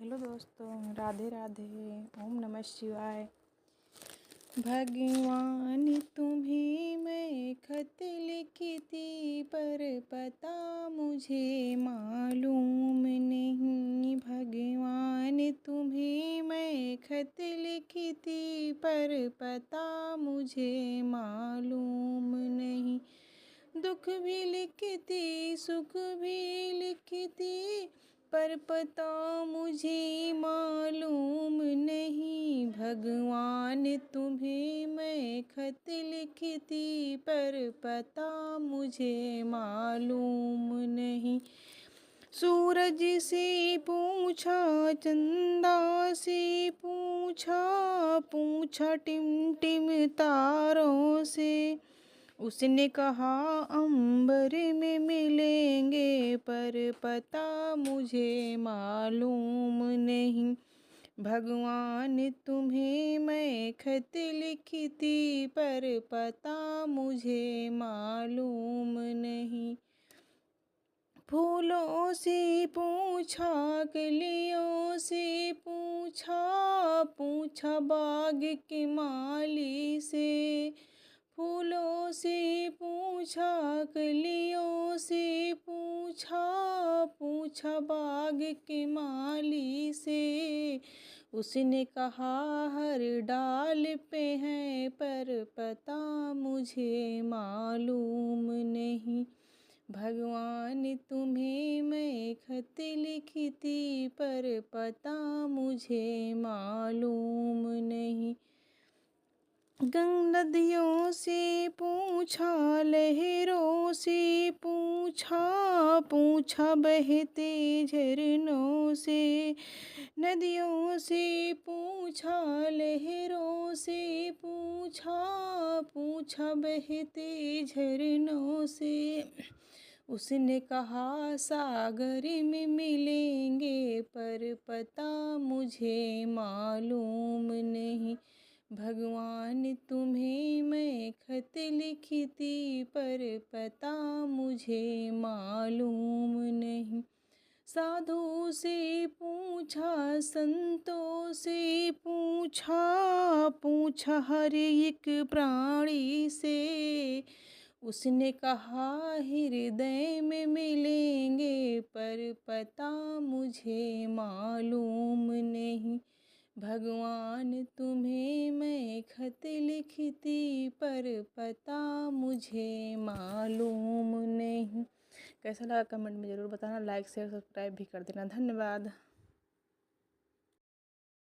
Hello दोस्तों, राधे राधे। ओम नमः शिवाय। भगवान तुम्हें मैं खत लिखी थी, पर पता मुझे मालूम नहीं। भगवान तुम्हें मैं खत लिखी थी, पर पता मुझे मालूम नहीं। दुख भी लिखती, सुख भी लिखती, पर पता मुझे मालूम नहीं। भगवान तुम्हें मैं खत लिखती, पर पता मुझे मालूम नहीं। सूरज से पूछा, चंदा से पूछा, पूछा टिम टिम तारों से। उसने कहा अंबर में मिलेंगे, पर पता मुझे मालूम नहीं। भगवान तुम्हें मैं खत लिखती, पर पता मुझे मालूम नहीं। फूलों से पूछा, कलियों से पूछा, पूछा बाग के माली से। फूलों से पूछा, कलियों से पूछा, पूछा बाग के माली से। उसने कहा हर डाल पे है, पर पता मुझे मालूम नहीं। भगवान तुम्हें मैं खत लिखती, पर पता मुझे मालूम नहीं। नदियों से पूछा, लहरों से पूछा, पूछा बहते झरनों से। नदियों से पूछा, लहरों से पूछा, पूछा बहते झरनों से। उसने कहा सागर में मिलेंगे, पर पता मुझे मालूम नहीं। भगवान तुम्हें मैं खत लिखती, पर पता मुझे मालूम नहीं। साधु से पूछा, संतों से पूछा, पूछा हर एक प्राणी से। उसने कहा हृदय में मिलेंगे, पर पता मुझे मालूम नहीं। भगवान तुम्हें मैं खत लिखती, पर पता मुझे मालूम नहीं। कैसा लगा कमेंट में ज़रूर बताना। लाइक शेयर सब्सक्राइब भी कर देना। धन्यवाद।